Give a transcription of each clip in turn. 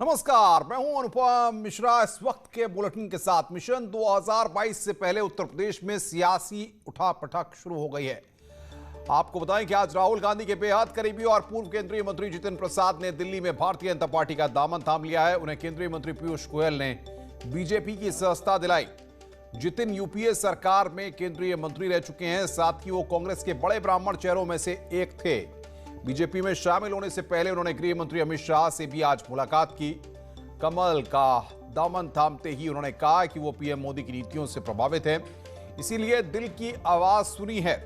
नमस्कार, मैं हूं अनुपम मिश्रा। इस वक्त के बुलेटिन के साथ मिशन 2022 से पहले उत्तर प्रदेश में सियासी उठापटक शुरू हो गई है। आपको बताएं कि आज राहुल गांधी के बेहद करीबी और पूर्व केंद्रीय मंत्री जितिन प्रसाद ने दिल्ली में भारतीय जनता पार्टी का दामन थाम लिया है। उन्हें केंद्रीय मंत्री पीयूष गोयल ने बीजेपी की सदस्यता दिलाई। जितिन यूपीए सरकार में केंद्रीय मंत्री रह चुके हैं, साथ ही वो कांग्रेस के बड़े ब्राह्मण चेहरों में से एक थे। बीजेपी में शामिल होने से पहले उन्होंने गृह मंत्री अमित शाह से भी आज मुलाकात की। कमल का दामन थामते ही उन्होंने कहा कि वो पीएम मोदी की नीतियों से प्रभावित हैं, इसीलिए दिल की आवाज सुनी है।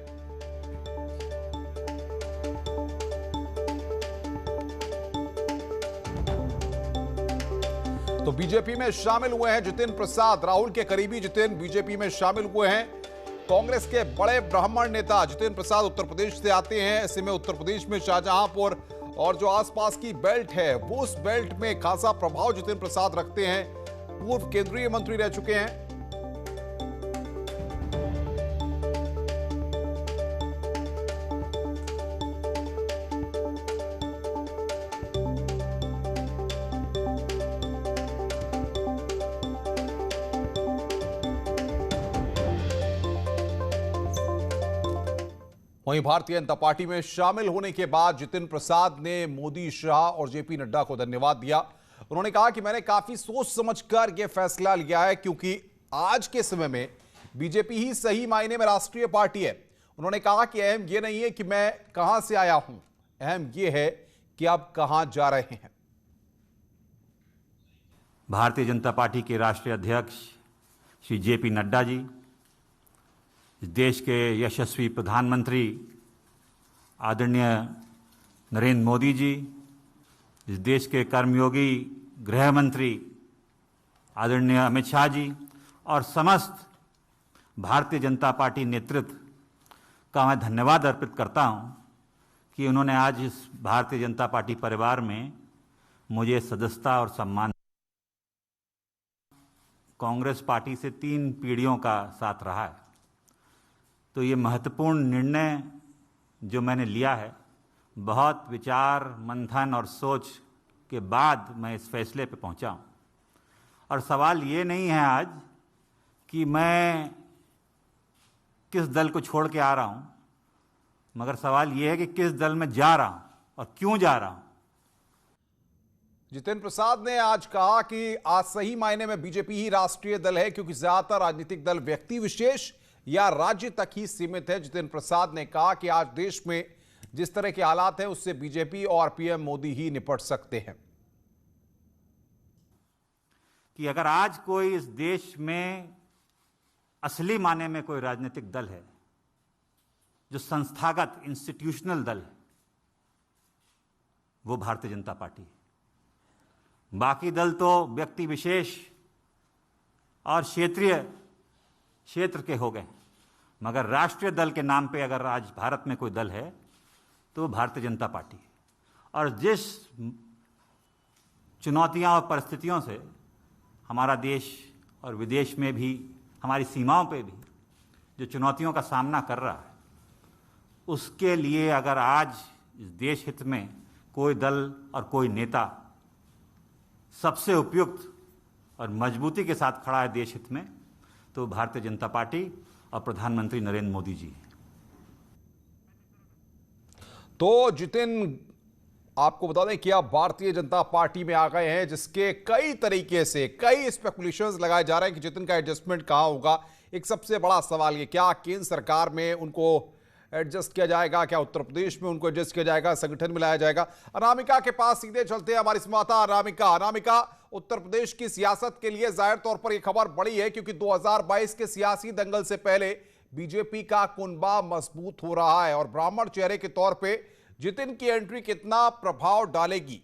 तो बीजेपी में शामिल हुए हैं जितिन प्रसाद, राहुल के करीबी जितिन बीजेपी में शामिल हुए हैं। कांग्रेस के बड़े ब्राह्मण नेता जितिन प्रसाद उत्तर प्रदेश से आते हैं। ऐसे में उत्तर प्रदेश में शाहजहांपुर और जो आसपास की बेल्ट है, वो उस बेल्ट में खासा प्रभाव जितिन प्रसाद रखते हैं। पूर्व केंद्रीय मंत्री रह चुके हैं। वहीं भारतीय जनता पार्टी में शामिल होने के बाद जितिन प्रसाद ने मोदी, शाह और जेपी नड्डा को धन्यवाद दिया। उन्होंने कहा कि मैंने काफी सोच समझकर यह फैसला लिया है, क्योंकि आज के समय में बीजेपी ही सही मायने में राष्ट्रीय पार्टी है। उन्होंने कहा कि अहम यह नहीं है कि मैं कहां से आया हूं, अहम यह है कि आप कहां जा रहे हैं। भारतीय जनता पार्टी के राष्ट्रीय अध्यक्ष श्री जेपी नड्डा जी, इस देश के यशस्वी प्रधानमंत्री आदरणीय नरेंद्र मोदी जी, इस देश के कर्मयोगी गृह मंत्री आदरणीय अमित शाह जी और समस्त भारतीय जनता पार्टी नेतृत्व का मैं धन्यवाद अर्पित करता हूं कि उन्होंने आज इस भारतीय जनता पार्टी परिवार में मुझे सदस्यता और सम्मान। कांग्रेस पार्टी से 3 पीढ़ियों का साथ रहा है, तो ये महत्वपूर्ण निर्णय जो मैंने लिया है, बहुत विचार मंथन और सोच के बाद मैं इस फैसले पे पहुंचा हूं। और सवाल ये नहीं है आज कि मैं किस दल को छोड़ के आ रहा हूं, मगर सवाल ये है कि किस दल में जा रहा हूं और क्यों जा रहा हूं। जितिन प्रसाद ने आज कहा कि आज सही मायने में बीजेपी ही राष्ट्रीय दल है, क्योंकि ज्यादातर राजनीतिक दल व्यक्ति विशेष या राज्य तक ही सीमित है। जितिन प्रसाद ने कहा कि आज देश में जिस तरह के हालात हैं, उससे बीजेपी और पीएम मोदी ही निपट सकते हैं। कि अगर आज कोई इस देश में असली माने में कोई राजनीतिक दल है, जो संस्थागत इंस्टीट्यूशनल दल है, वो भारतीय जनता पार्टी है। बाकी दल तो व्यक्ति विशेष और क्षेत्र के हो गए, मगर राष्ट्रीय दल के नाम पे अगर आज भारत में कोई दल है तो वो भारतीय जनता पार्टी है। और जिस चुनौतियां और परिस्थितियों से हमारा देश और विदेश में भी, हमारी सीमाओं पे भी जो चुनौतियों का सामना कर रहा है, उसके लिए अगर आज इस देश हित में कोई दल और कोई नेता सबसे उपयुक्त और मजबूती के साथ खड़ा है देश हित में, तो भारतीय जनता पार्टी और प्रधानमंत्री नरेंद्र मोदी जी। तो जितिन, आपको बता दें कि आप भारतीय जनता पार्टी में आ गए हैं, जिसके कई तरीके से कई स्पेकुलेशंस लगाए जा रहे हैं कि जितिन का एडजस्टमेंट कहां होगा। एक सबसे बड़ा सवाल ये, क्या केंद्र सरकार में उनको एडजस्ट किया जाएगा, क्या उत्तर प्रदेश में उनको एडजस्ट किया जाएगा, संगठन में लाया जाएगा। अनामिका के पास सीधे चलते हैं, हमारी संवाददाता अनामिका। उत्तर प्रदेश की सियासत के लिए जाहिर तौर पर यह खबर बड़ी है, क्योंकि 2022 के सियासी दंगल से पहले बीजेपी का कुनबा मजबूत हो रहा है और ब्राह्मण चेहरे के तौर पर जितिन की एंट्री कितना प्रभाव डालेगी।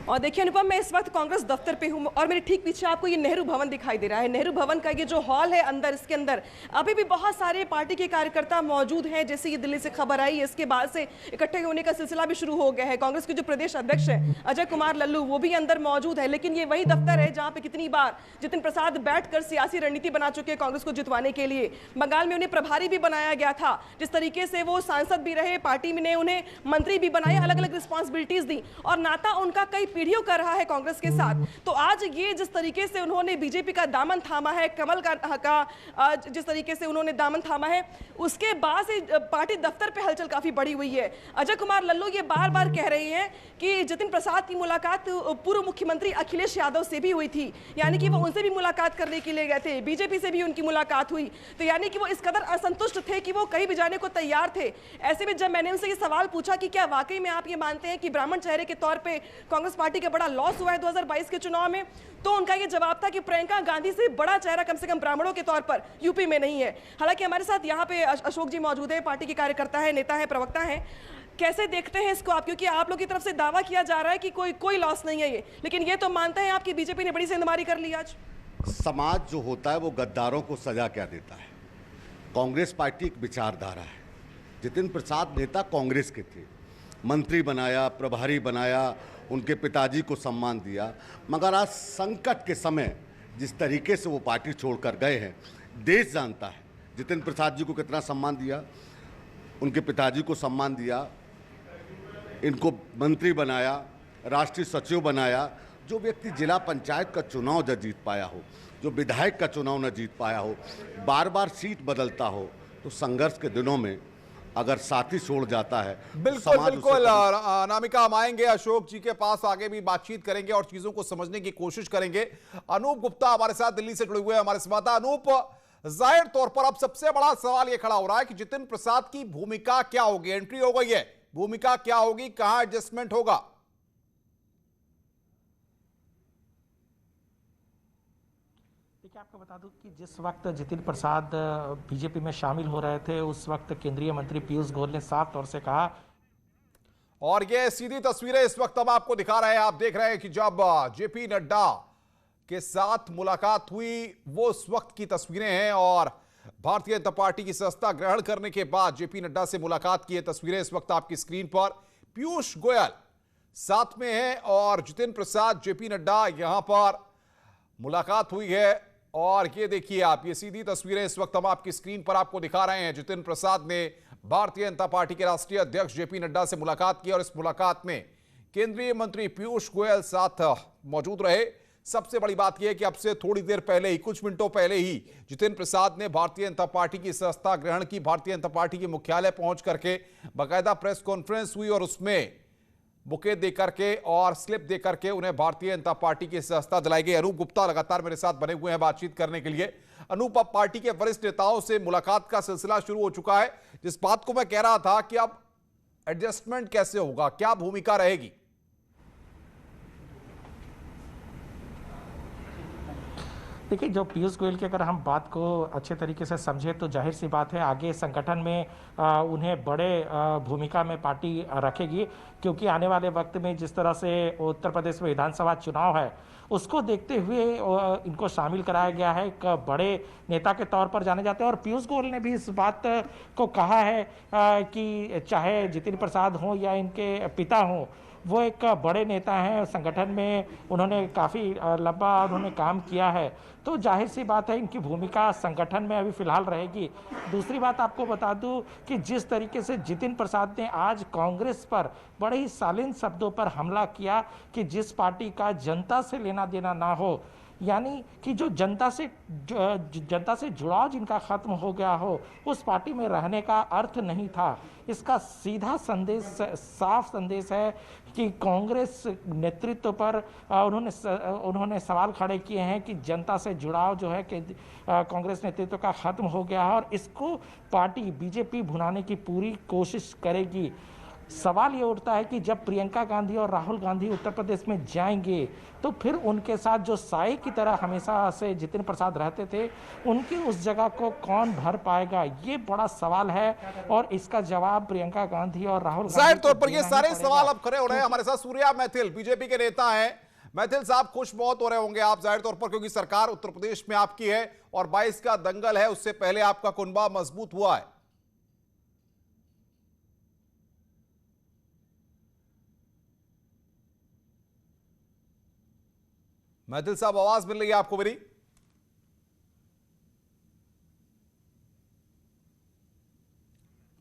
और देखिए अनुपम, मैं इस वक्त कांग्रेस दफ्तर पे हूँ और मेरे ठीक पीछे आपको ये नेहरू भवन दिखाई दे रहा है। नेहरू भवन का ये जो हॉल है अंदर, इसके अंदर अभी भी बहुत सारे पार्टी के कार्यकर्ता मौजूद हैं। जैसे ये दिल्ली से खबर आई, इसके बाद से इकट्ठे होने का सिलसिला भी शुरू हो गया है। कांग्रेस के जो प्रदेश अध्यक्ष है अजय कुमार लल्लू, वो भी अंदर मौजूद है। लेकिन ये वही दफ्तर है जहाँ पे कितनी बार जितिन प्रसाद बैठकर सियासी रणनीति बना चुके हैं कांग्रेस को जितवाने के लिए। बंगाल में उन्हें प्रभारी भी बनाया गया था, जिस तरीके से वो सांसद भी रहे, पार्टी ने उन्हें मंत्री भी बनाया, अलग अलग रिस्पॉन्सिबिलिटीज दी और नाता उनका कई पीढ़ियों का रहा है कांग्रेस के साथ। तो आज ये जिस तरीके से उन्होंने बीजेपी का दामन थामा है, कमल का जिस तरीके से उन्होंने दामन थामा है, उसके बाद से पार्टी दफ्तर पे हलचल काफी बड़ी हुई है। अजय कुमार लल्लू ये बार बार कह रहे हैं कि जितिन प्रसाद की मुलाकात पूर्व मुख्यमंत्री अखिलेश यादव से भी हुई थी, यानी कि वो उनसे भी मुलाकात करने के लिए गए थे, बीजेपी से भी उनकी मुलाकात हुई। तो यानी कि वो इस कदर असंतुष्ट थे कि वो कहीं भी जाने को तैयार थे। ऐसे में जब मैंने उनसे ये सवाल पूछा कि क्या वाकई में आप ये मानते हैं कि ब्राह्मण चेहरे के तौर पे कांग्रेस पार्टी का बड़ा लॉस हुआ है 2022 के चुनाव में, तो उनका ये जवाब था कि प्रियंका गांधी से बड़ा चेहरा कम से कम ब्राह्मणों के तौर पर यूपी में नहीं है। हालांकि हमारे साथ यहाँ पे अशोक जी मौजूद है, पार्टी के कार्यकर्ता है, नेता है, प्रवक्ता है। कैसे देखते हैं इसको आप? क्योंकि आप लोग की तरफ से दावा किया जा रहा है कि कोई लॉस नहीं है ये, लेकिन ये तो मानते हैं आप कि बीजेपी ने बड़ी सेंधमारी कर ली आज। समाज जो होता है वो गद्दारों को सजा क्या देता है। कांग्रेस पार्टी एक विचारधारा है। जितिन प्रसाद नेता कांग्रेस के थे, मंत्री बनाया, प्रभारी बनाया, उनके पिताजी को सम्मान दिया, मगर आज संकट के समय जिस तरीके से वो पार्टी छोड़कर गए हैं, देश जानता है जितिन प्रसाद जी को कितना सम्मान दिया, उनके पिताजी को सम्मान दिया, इनको मंत्री बनाया, राष्ट्रीय सचिव बनाया। जो व्यक्ति जिला पंचायत का चुनाव न जीत पाया हो, जो विधायक का चुनाव न जीत पाया हो, बार बार सीट बदलता हो, तो संघर्ष के दिनों में अगर साथी छोड़ जाता है। बिल्कुल बिल्कुल अनामिका, हम आएंगे अशोक जी के पास, आगे भी बातचीत करेंगे और चीजों को समझने की कोशिश करेंगे। अनूप गुप्ता हमारे साथ दिल्ली से जुड़े हुए हमारे संवाददाता। अनूप, जाहिर तौर पर अब सबसे बड़ा सवाल यह खड़ा हो रहा है कि जितिन प्रसाद की भूमिका क्या होगी? एंट्री हो गई है, भूमिका क्या होगी, कहां एडजस्टमेंट होगा? देखिए, आपको बता दूं कि जिस वक्त जितिन प्रसाद बीजेपी में शामिल हो रहे थे, उस वक्त केंद्रीय मंत्री पीयूष गोयल ने साफ तौर से कहा, और ये सीधी तस्वीरें इस वक्त हम आपको दिखा रहे हैं। आप देख रहे हैं कि जब जेपी नड्डा के साथ मुलाकात हुई, वो उस वक्त की तस्वीरें हैं और भारतीय जनता पार्टी की सदस्यता ग्रहण करने के बाद जेपी नड्डा से मुलाकात की तस्वीरें इस वक्त आपकी स्क्रीन पर। पीयूष गोयल साथ में हैं और जितिन प्रसाद, जेपी नड्डा, यहां पर मुलाकात हुई है। और ये देखिए आप, ये सीधी तस्वीरें इस वक्त हम आपकी स्क्रीन पर आपको दिखा रहे हैं। जितिन प्रसाद ने भारतीय जनता पार्टी के राष्ट्रीय अध्यक्ष जेपी नड्डा से मुलाकात की और इस मुलाकात में केंद्रीय मंत्री पीयूष गोयल साथ मौजूद रहे। सबसे बड़ी बात यह है कि अब से थोड़ी देर पहले ही, कुछ मिनटों पहले ही जितिन प्रसाद ने भारतीय जनता पार्टी की सदस्यता ग्रहण की। भारतीय जनता पार्टी के मुख्यालय पहुंच करके बाकायदा प्रेस कॉन्फ्रेंस हुई और उसमें बुके देकर के और स्लिप देकर के उन्हें भारतीय जनता पार्टी की सदस्यता दिलाई गई। अनूप गुप्ता लगातार मेरे साथ बने हुए हैं बातचीत करने के लिए। अनूप, अब पार्टी के वरिष्ठ नेताओं से मुलाकात का सिलसिला शुरू हो चुका है। जिस बात को मैं कह रहा था कि अब एडजस्टमेंट कैसे होगा, क्या भूमिका रहेगी? देखिए, जो पीयूष गोयल की अगर हम बात को अच्छे तरीके से समझे तो जाहिर सी बात है आगे संगठन में उन्हें बड़े भूमिका में पार्टी रखेगी, क्योंकि आने वाले वक्त में जिस तरह से उत्तर प्रदेश में विधानसभा चुनाव है, उसको देखते हुए इनको शामिल कराया गया है। एक बड़े नेता के तौर पर जाने जाते हैं और पीयूष गोयल ने भी इस बात को कहा है कि चाहे जितिन प्रसाद हों या इनके पिता हों, वो एक बड़े नेता हैं, संगठन में उन्होंने काफ़ी लंबा उन्होंने काम किया है, तो जाहिर सी बात है इनकी भूमिका संगठन में अभी फिलहाल रहेगी। दूसरी बात आपको बता दूं कि जिस तरीके से जितिन प्रसाद ने आज कांग्रेस पर बड़े ही शालीन शब्दों पर हमला किया कि जिस पार्टी का जनता से लेना देना ना हो, यानी कि जो जनता से जुड़ाव जिनका खत्म हो गया हो, उस पार्टी में रहने का अर्थ नहीं था। इसका सीधा संदेश, साफ संदेश है कि कांग्रेस नेतृत्व पर उन्होंने सवाल खड़े किए हैं कि जनता से जुड़ाव जो है कि कांग्रेस नेतृत्व का खत्म हो गया है और इसको पार्टी बीजेपी भुनाने की पूरी कोशिश करेगी। सवाल ये उठता है कि जब प्रियंका गांधी और राहुल गांधी उत्तर प्रदेश में जाएंगे तो फिर उनके साथ जो साए की तरह हमेशा से जितिन प्रसाद रहते थे, उनकी उस जगह को कौन भर पाएगा, ये बड़ा सवाल है। और इसका जवाब प्रियंका गांधी और राहुल जाहिर तौर पर ये सारे सवाल अब खड़े हो रहे हैं। हमारे साथ सूर्या मैथिल बीजेपी के नेता हैं। मैथिल साहब, खुश बहुत हो रहे होंगे आप जाहिर तौर पर, क्योंकि सरकार उत्तर प्रदेश में आपकी है और 22 का दंगल है, उससे पहले आपका कुनबा मजबूत हुआ है। मैथिल साहब, आवाज मिल रही है आपको मेरी?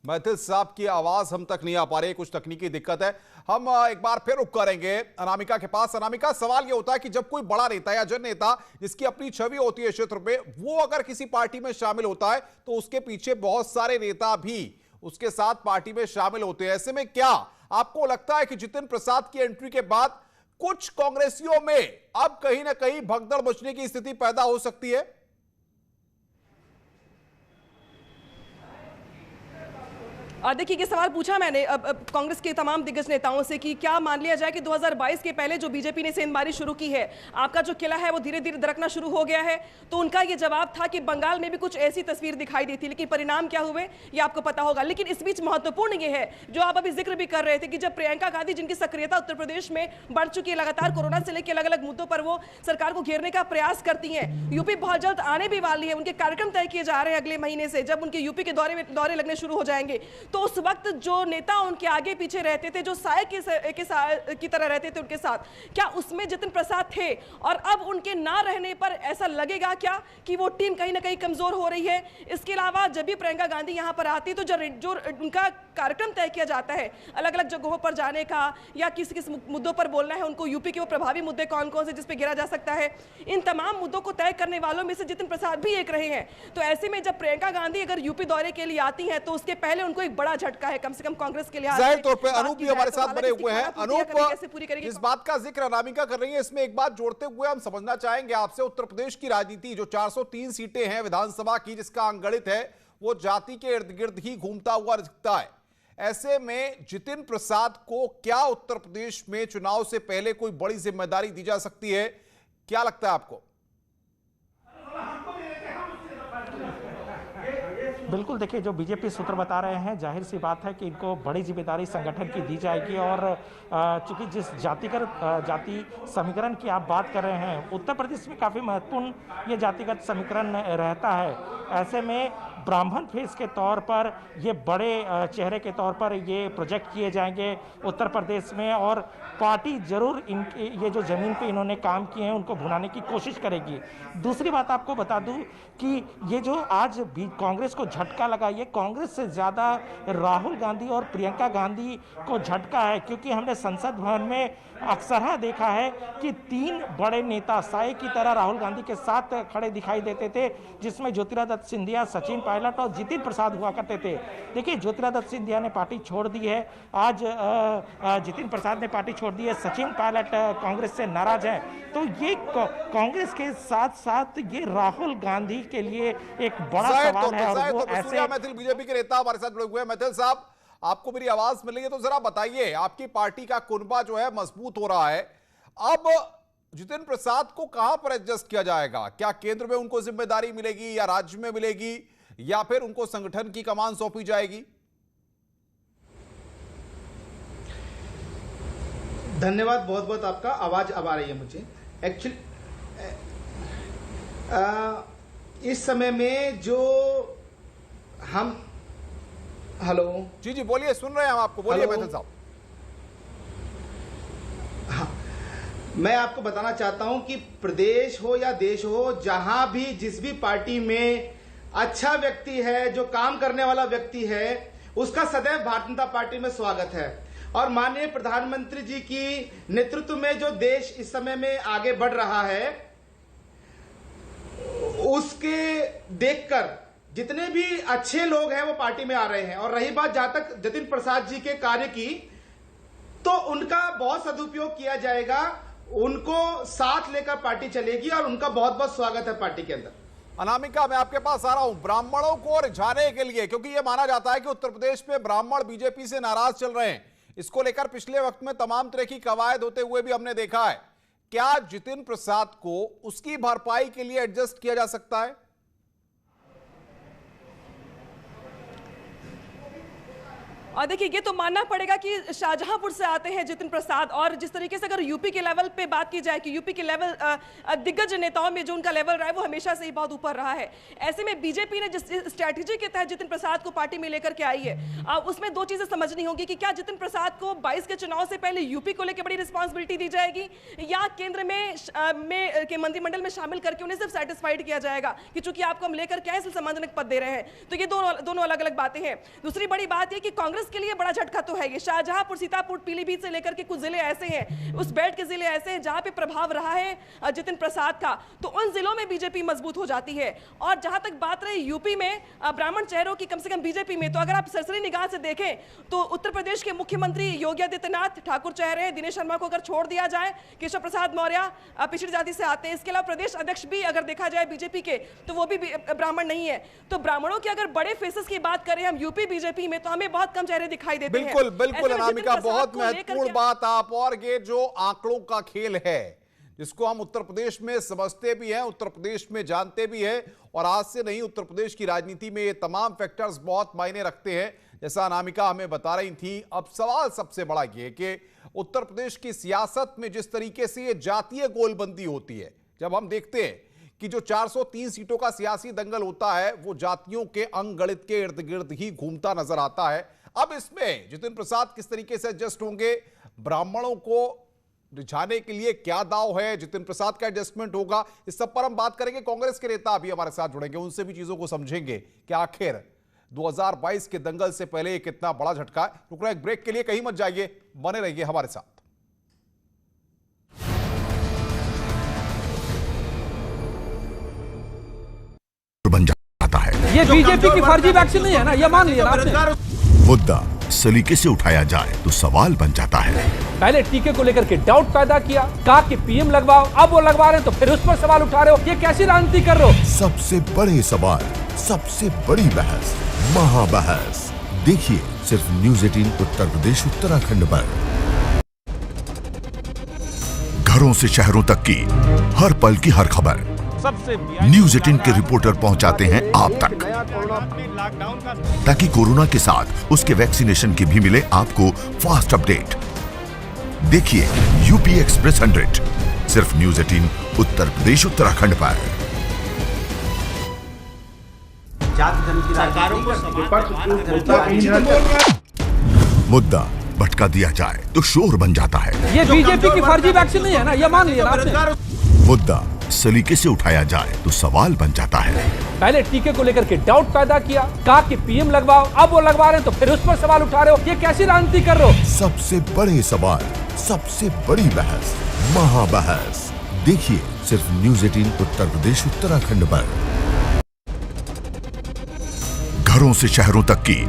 मैथिल साहब की आवाज हम तक नहीं आ पा रही, कुछ तकनीकी दिक्कत है। हम एक बार फिर रुक करेंगे अनामिका के पास। अनामिका, सवाल यह होता है कि जब कोई बड़ा नेता या जन नेता जिसकी अपनी छवि होती है क्षेत्र पे, वो अगर किसी पार्टी में शामिल होता है तो उसके पीछे बहुत सारे नेता भी उसके साथ पार्टी में शामिल होते हैं। ऐसे में क्या आपको लगता है कि जितिन प्रसाद की एंट्री के बाद कुछ कांग्रेसियों में अब कहीं ना कहीं भगदड़ मचने की स्थिति पैदा हो सकती है? और देखिए, ये सवाल पूछा मैंने अब कांग्रेस के तमाम दिग्गज नेताओं से कि क्या मान लिया जाए कि 2022 के पहले जो बीजेपी ने सेंधमारी शुरू की है, आपका जो किला है वो धीरे धीरे दरकना शुरू हो गया है। तो उनका ये जवाब था कि बंगाल में भी कुछ ऐसी तस्वीर दिखाई दी थी, लेकिन परिणाम क्या हुए ये आपको पता होगा। लेकिन इस बीच महत्वपूर्ण ये है, जो आप अभी जिक्र भी कर रहे थे, कि जब प्रियंका गांधी, जिनकी सक्रियता उत्तर प्रदेश में बढ़ चुकी है, लगातार कोरोना से लेकर अलग अलग मुद्दों पर वो सरकार को घेरने का प्रयास करती हैं, यूपी बहुत जल्द आने भी वाली है, उनके कार्यक्रम तय किए जा रहे हैं अगले महीने से, जब उनके यूपी के दौरे लगने शुरू हो जाएंगे। तो उस वक्त जो नेता उनके आगे पीछे रहते थे, जो साए की तरह रहते थे उनके साथ, क्या उसमें जितिन प्रसाद थे? और अब उनके ना रहने पर ऐसा लगेगा क्या कि वो टीम कहीं ना कहीं कमजोर हो रही है? इसके अलावा जब भी प्रियंका गांधी यहां पर आती तो जो उनका कार्यक्रम तय किया जाता है अलग अलग जगहों पर जाने का, या किस किस मुद्दों पर बोलना है उनको, यूपी के वो प्रभावी मुद्दे कौन कौन से जिस पे गिरा जा सकता है, इन तमाम मुद्दों को तय करने वालों में से जितिन प्रसाद भी एक रहे हैं। तो ऐसे में जब प्रियंका गांधी अगर यूपी दौरे के लिए आती है तो उसके पहले उनको एक बड़ा झटका है, कम से कम कांग्रेस के लिए। जाहिर तौर पे अनूप भी हमारे साथ बने हुए हैं। अनूप, इस बात का जिक्र अनामिका कर रही है, इसमें एक बात जोड़ते हुए हम समझना चाहेंगे आपसे, उत्तर प्रदेश की राजनीति जो 403 सीटें हैं विधानसभा की, जिसका अंगणित है, वो जाति के इर्द गिर्द ही घूमता हुआ दिखता है। ऐसे में जितिन प्रसाद को क्या उत्तर प्रदेश में चुनाव से पहले कोई बड़ी जिम्मेदारी दी जा सकती है? क्या लगता है आपको? बिल्कुल, देखिए, जो बीजेपी सूत्र बता रहे हैं, जाहिर सी बात है कि इनको बड़ी जिम्मेदारी संगठन की दी जाएगी। और चूंकि जिस जाति समीकरण की आप बात कर रहे हैं, उत्तर प्रदेश में काफ़ी महत्वपूर्ण ये जातिगत समीकरण रहता है। ऐसे में ब्राह्मण फेस के तौर पर ये बड़े चेहरे के तौर पर ये प्रोजेक्ट किए जाएंगे उत्तर प्रदेश में, और पार्टी जरूर इनके ये जो ज़मीन पे इन्होंने काम किए हैं उनको भुनाने की कोशिश करेगी। दूसरी बात आपको बता दूं कि ये जो आज भी कांग्रेस को झटका लगा, ये कांग्रेस से ज़्यादा राहुल गांधी और प्रियंका गांधी को झटका है, क्योंकि हमने संसद भवन में अक्सर देखा है कि 3 बड़े नेता साए की तरह राहुल गांधी के साथ खड़े दिखाई देते थे, जिसमें ज्योतिरादित्य सिंधिया, सचिन पायलट और जितिन प्रसाद हुआ करते थे। देखिए, ज्योतिरादित्य सिंधिया ने पार्टी छोड़ दी है, आज जितिन प्रसाद ने पार्टी छोड़ दी है, सचिन पायलट कांग्रेस से नाराज हैं। तो ये कांग्रेस के साथ साथ ये राहुल गांधी के लिए एक बड़ा सवाल है। और वो ऐसे मैथिल बीजेपी के नेता हमारे साथ जुड़े हुए हैं। मैथिल साहब, आपको मेरी आवाज मिल रही है तो जरा बताइए, आपकी पार्टी का कुनबा जो है मजबूत हो रहा है, अब जितिन प्रसाद को कहां पर एडजस्ट किया जाएगा? क्या केंद्र में उनको जिम्मेदारी मिलेगी या राज्य में मिलेगी, या फिर उनको संगठन की कमान सौंपी जाएगी? धन्यवाद बहुत बहुत आपका। आवाज अब आ रही है मुझे। एक्चुअली इस समय में जो हम हेलो जी जी बोलिए, सुन रहे हैं हम आपको, बोलिए मैथिल साहब। हाँ, मैं आपको बताना चाहता हूं कि प्रदेश हो या देश हो, जहां भी जिस भी पार्टी में अच्छा व्यक्ति है, जो काम करने वाला व्यक्ति है, उसका सदैव भारतीय जनता पार्टी में स्वागत है। और माननीय प्रधानमंत्री जी की नेतृत्व में जो देश इस समय में आगे बढ़ रहा है, उसके देखकर जितने भी अच्छे लोग हैं वो पार्टी में आ रहे हैं। और रही बात जहां तक जितिन प्रसाद जी के कार्य की, तो उनका बहुत सदुपयोग किया जाएगा, उनको साथ लेकर पार्टी चलेगी और उनका बहुत बहुत स्वागत है पार्टी के अंदर। अनामिका, मैं आपके पास आ रहा हूं। ब्राह्मणों को रिझाने के लिए, क्योंकि यह माना जाता है कि उत्तर प्रदेश में ब्राह्मण बीजेपी से नाराज चल रहे हैं, इसको लेकर पिछले वक्त में तमाम तरह की कवायद होते हुए भी हमने देखा है। क्या जितिन प्रसाद को उसकी भरपाई के लिए एडजस्ट किया जा सकता है? और देखिए, ये तो मानना पड़ेगा कि शाहजहांपुर से आते हैं जितिन प्रसाद, और जिस तरीके से अगर यूपी के लेवल पे बात की जाए कि यूपी के लेवल दिग्गज नेताओं में जो उनका लेवल रहा है वो हमेशा से ही बहुत ऊपर रहा है। ऐसे में बीजेपी ने जिस स्ट्रैटेजी के तहत जितिन प्रसाद को पार्टी में लेकर के आई है, उसमें दो चीजें समझनी होगी कि क्या जितिन प्रसाद को 22 के चुनाव से पहले यूपी को लेकर बड़ी रिस्पॉन्सिबिलिटी दी जाएगी, या केंद्र में के मंत्रिमंडल में शामिल करके उन्हें सिर्फ सेटिस्फाइड किया जाएगा कि चूंकि आपको हम लेकर के आए इसलिए सम्मानजनक पद दे रहे हैं। तो ये दोनों अलग अलग बातें हैं। दूसरी बड़ी बात यह कि कांग्रेस के लिए बड़ा झटका तो है ये। शाहजहांपुर, सीतापुर, पीलीभीत से लेकर के कुछ जिले ऐसे हैं, उस बेल्ट के जिले ऐसे हैं जहां पे प्रभाव रहा है जितिन प्रसाद का, तो उन जिलों में बीजेपी मजबूत हो जाती है। और जहां तक बात रही यूपी में ब्राह्मण चेहरों की, कम से कम बीजेपी में, तो अगर आप सरसरी निगाह से देखें तो उत्तर प्रदेश के मुख्यमंत्री योगी आदित्यनाथ ठाकुर चेहरे हैं। दिनेश शर्मा को अगर छोड़ दिया जाए, केशव प्रसाद मौर्य पिछड़ी जाति से आते हैं। इसके अलावा प्रदेश अध्यक्ष भी अगर देखा जाए बीजेपी के तो वो भी ब्राह्मण नहीं है। तो ब्राह्मणों के अगर बड़े फेसेस की बात करें हम यूपी बीजेपी में, तो हमें बहुत कम चेहरे दिखाई देते हैं। बिल्कुल बिल्कुल अनामिका, बहुत महत्वपूर्ण बात आप, और ये जो आंकड़ों का खेल है जिसको हम उत्तर प्रदेश में समझते भी हैं, उत्तर प्रदेश में जानते भी हैं, और आज से नहीं उत्तर प्रदेश की राजनीति में ये तमाम फैक्टर्स बहुत मायने रखते हैं, जैसा अनामिका हमें बता रही थी। अब सवाल सबसे बड़ा ये कि उत्तर प्रदेश की सियासत में जिस तरीके से ये जातीय गोलबंदी होती है, जब हम देखते हैं कि जो 403 सीटों का सियासी दंगल होता है वो जातियों के अंगगणित के इर्द गिर्द ही घूमता नजर आता है। अब इसमें जितिन प्रसाद किस तरीके से एडजस्ट होंगे, ब्राह्मणों को रिझाने के लिए क्या दाव है, जितिन प्रसाद का एडजस्टमेंट होगा, इस सब पर हम बात करेंगे। कांग्रेस के नेता अभी हमारे साथ जुड़ेंगे, उनसे भी चीजों को समझेंगे कि आखिर 2022 के दंगल से पहले कितना बड़ा झटका है। रुक रहे एक ब्रेक के लिए, कहीं मत जाइए, बने रहिए हमारे साथ। बन जाता है। ये बीजेपी की फर्जी वैक्सीन नहीं है ना, ये मान लिया आपने। मुद्दा सलीके से उठाया जाए तो सवाल बन जाता है। पहले टीके को लेकर के डाउट पैदा किया, कहा कि पीएम लगवाओ, अब वो लगवा रहे हैं तो फिर उस पर सवाल उठा रहे हो, ये कैसी राजनीति कर रहे हो? सबसे बड़े सवाल, सबसे बड़ी बहस, महाबहस देखिए सिर्फ न्यूज़ 18 उत्तर प्रदेश उत्तराखंड पर। घरों से शहरों तक की हर पल की हर खबर न्यूज़ 18 के रिपोर्टर पहुंचाते हैं आप तक, ताकि कोरोना के साथ उसके वैक्सीनेशन की भी मिले आपको फास्ट अपडेट। देखिए यूपी एक्सप्रेस 100 सिर्फ न्यूज़ 18 उत्तर प्रदेश उत्तराखंड पर। मुद्दा भटका दिया जाए तो शोर बन जाता है। ये बीजेपी की फर्जी वैक्सीन नहीं है ना, ये मान लिया आपने। मुद्दा सलीके से उठाया जाए तो सवाल बन जाता है। पहले टीके को लेकर के डाउट पैदा किया, कहा कि पीएम लगवाओ, अब वो लगवा रहे हैं तो फिर उस पर सवाल उठा रहे हो, ये कैसी राजनीति कर रहे हो? सबसे बड़े सवाल, सबसे बड़ी बहस, महाबहस देखिए सिर्फ न्यूज़ 18 उत्तर प्रदेश उत्तराखंड पर। घरों से शहरों तक की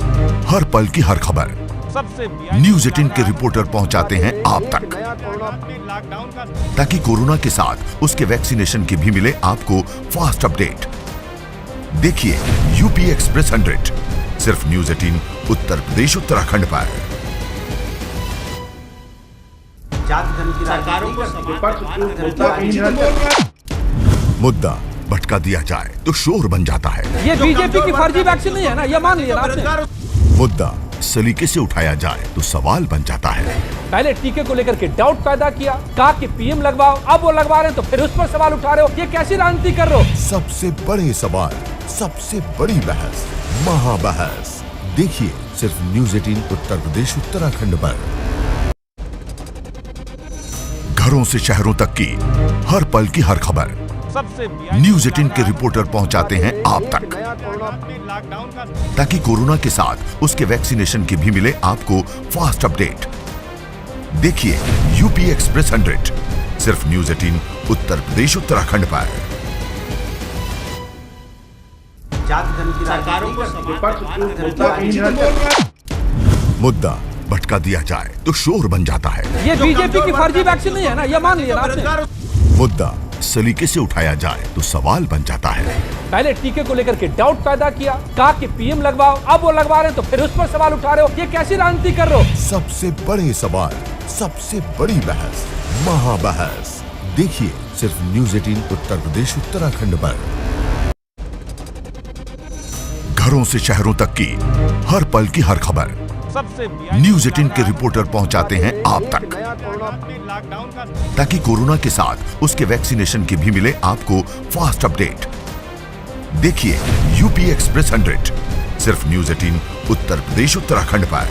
हर पल की हर खबर न्यूज़ 18 के रिपोर्टर पहुंचाते हैं आप तक, ताकि कोरोना के साथ उसके वैक्सीनेशन की भी मिले आपको फास्ट अपडेट। देखिए यूपी एक्सप्रेस 100 सिर्फ न्यूज़ 18 उत्तर प्रदेश उत्तराखंड पर। मुद्दा भटका दिया जाए तो शोर बन जाता है। ये बीजेपी की फर्जी वैक्सीन नहीं है ना, ये मान लिया आपने। मुद्दा सलीके से उठाया जाए तो सवाल बन जाता है। पहले टीके को लेकर के डाउट पैदा किया, कहा कि पीएम लगवाओ, अब वो लगवा रहे हैं तो फिर उस पर सवाल उठा रहे हो, ये कैसी राजनीति कर रहे हो? सबसे बड़े सवाल, सबसे बड़ी बहस, महाबहस देखिए सिर्फ न्यूज़ 18 उत्तर प्रदेश उत्तराखंड पर। घरों से शहरों तक की हर पल की हर खबर न्यूज़ 18 के रिपोर्टर पहुंचाते हैं आप तक, ताकि कोरोना के साथ उसके वैक्सीनेशन की भी मिले आपको फास्ट अपडेट। देखिए यूपी एक्सप्रेस 100 सिर्फ न्यूज़ 18 उत्तर प्रदेश उत्तराखंड पर। मुद्दा भटका दिया जाए तो शोर बन जाता है। ये बीजेपी की फर्जी वैक्सीन नहीं है ना, ये मान लिया आपने। मुद्दा सलीके से उठाया जाए तो सवाल बन जाता है। पहले टीके को लेकर के डाउट पैदा किया, कहा कि पीएम लगवाओ, अब वो लगवा रहे हैं तो फिर उस पर सवाल उठा रहे हो, ये कैसी राजनीति कर रहे हो? सबसे बड़े सवाल, सबसे बड़ी बहस, महाबहस देखिए सिर्फ न्यूज़ 18 उत्तर प्रदेश उत्तराखंड पर। घरों से शहरों तक की हर पल की हर खबर न्यूज़ 18 के रिपोर्टर पहुंचाते हैं आप तक, ताकि कोरोना के साथ उसके वैक्सीनेशन की भी मिले आपको फास्ट अपडेट। देखिए यूपी एक्सप्रेस 100 सिर्फ न्यूज़ 18 उत्तर प्रदेश उत्तराखंड पर।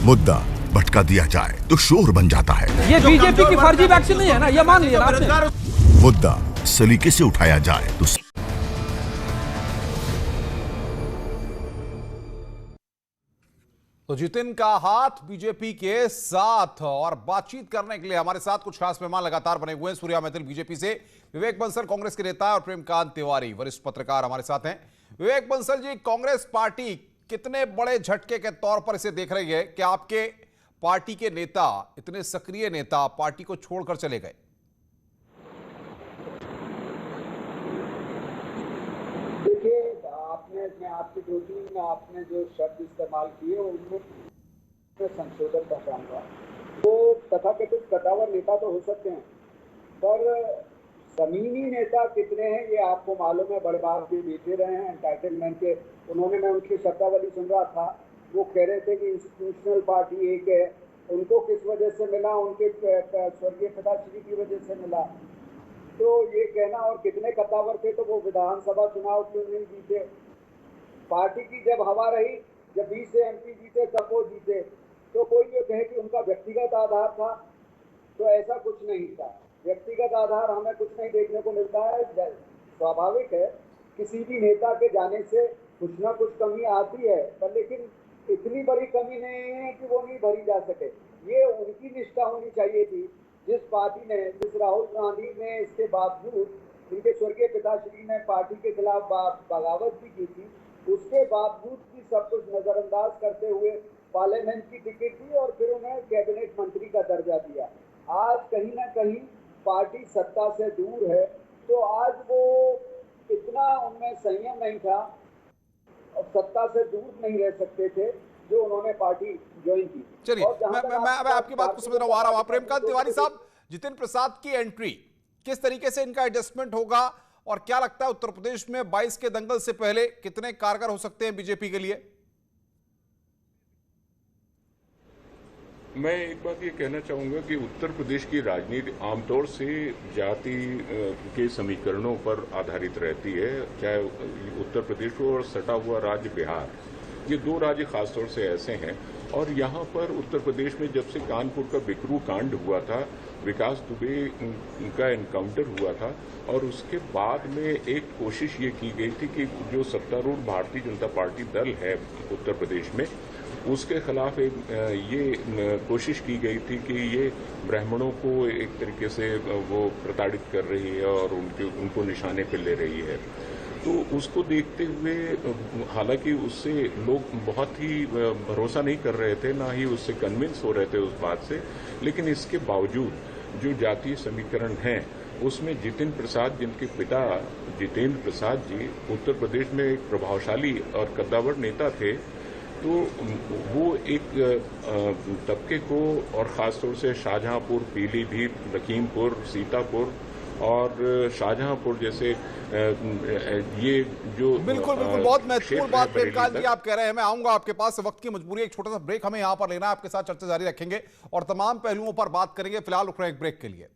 मुद्दा भटका दिया जाए तो शोर बन जाता है। ये बीजेपी की फर्जी वैक्सीन नहीं है ना, ये मान लिया आपने। मुद्दा सलीके से उठाया जाए तो जितिन का हाथ बीजेपी के साथ। और बातचीत करने के लिए हमारे साथ कुछ खास मेहमान लगातार बने हुए हैं। सूर्या मैथिल बीजेपी से, विवेक बंसल कांग्रेस के नेता और प्रेमकांत तिवारी वरिष्ठ पत्रकार हमारे साथ हैं। विवेक बंसल जी, कांग्रेस पार्टी कितने बड़े झटके के तौर पर इसे देख रही है कि आपके पार्टी के नेता, इतने सक्रिय नेता पार्टी को छोड़कर चले गए? देखिए, आपकी दो तीन आपने जो शब्द इस्तेमाल किए उनमें संशोधन का चाहूंगा। तो तथाकथित कद्दावर नेता तो हो सकते हैं, पर जमीनी नेता कितने हैं ये आपको मालूम है। बड़े बात भी बीते रहे हैं एंटाइटलमेंट के। उन्होंने, मैं उनकी शब्दावली सुन रहा था, वो कह रहे थे कि इंस्टीट्यूशनल पार्टी एक है, उनको किस वजह से मिला, उनके स्वर्गीय पिताश्री की वजह से मिला। तो ये कहना, और कितने कद्दावर थे तो वो विधानसभा चुनाव क्यों नहीं जीते? पार्टी की जब हवा रही, जब 20 से MP जीते तब वो जीते। तो कोई ये कहे कि उनका व्यक्तिगत आधार था, तो ऐसा कुछ नहीं था। व्यक्तिगत आधार हमें कुछ नहीं देखने को मिलता है। स्वाभाविक है किसी भी नेता के जाने से कुछ ना कुछ कमी आती है, पर लेकिन इतनी बड़ी कमी नहीं है कि वो नहीं भरी जा सके। ये उनकी निष्ठा होनी चाहिए थी। जिस पार्टी ने, जिस राहुल गांधी ने इसके बावजूद, इनके स्वर्गीय पिताश्री ने पार्टी के खिलाफ बगावत भी की थी, उसके बावजूद भी सब कुछ नजरअंदाज करते हुए पार्लियामेंट की टिकट दी और फिर उन्हें कैबिनेट मंत्री का दर्जा दिया। आज कहीं ना कहीं पार्टी सत्ता से दूर है, तो आज वो इतना उनमें संयम नहीं था और सत्ता से दूर नहीं रह सकते थे जो उन्होंने पार्टी ज्वाइन की। चलिए, मैं आपकी बात को समझ रहा हूं। प्रेमकांत तिवारी साहब, जितिन प्रसाद की एंट्री, किस तरीके से इनका एडजस्टमेंट होगा और क्या लगता है उत्तर प्रदेश में 22 के दंगल से पहले कितने कारगर हो सकते हैं बीजेपी के लिए? मैं एक बात ये कहना चाहूंगा कि उत्तर प्रदेश की राजनीति आमतौर से जाति के समीकरणों पर आधारित रहती है। चाहे उत्तर प्रदेश हो और सटा हुआ राज्य बिहार, ये दो राज्य खासतौर से ऐसे हैं। और यहाँ पर उत्तर प्रदेश में जब से कानपुर का बिकरू कांड हुआ था, विकास दुबे का एनकाउंटर हुआ था, और उसके बाद में एक कोशिश ये की गई थी कि जो सत्तारूढ़ भारतीय जनता पार्टी दल है उत्तर प्रदेश में, उसके खिलाफ ये कोशिश की गई थी कि ये ब्राह्मणों को एक तरीके से वो प्रताड़ित कर रही है और उनको निशाने पर ले रही है। तो उसको देखते हुए, हालांकि उससे लोग बहुत ही भरोसा नहीं कर रहे थे, ना ही उससे कन्विंस हो रहे थे उस बात से, लेकिन इसके बावजूद जो जातीय समीकरण हैं उसमें जितिन प्रसाद, जिनके पिता जितेंद्र प्रसाद जी उत्तर प्रदेश में एक प्रभावशाली और कद्दावर नेता थे, तो वो एक तबके को, और ख़ासतौर से शाहजहांपुर, पीलीभीत, लखीमपुर, सीतापुर और शाहजहांपुर जैसे ये जो बिल्कुल बहुत महत्वपूर्ण बात प्रेमकांत जी आप कह रहे हैं। मैं आऊंगा आपके पास, वक्त की मजबूरी, एक छोटा सा ब्रेक हमें यहां पर लेना है। आपके साथ चर्चा जारी रखेंगे और तमाम पहलुओं पर बात करेंगे। फिलहाल रुक रहे हैं एक ब्रेक के लिए।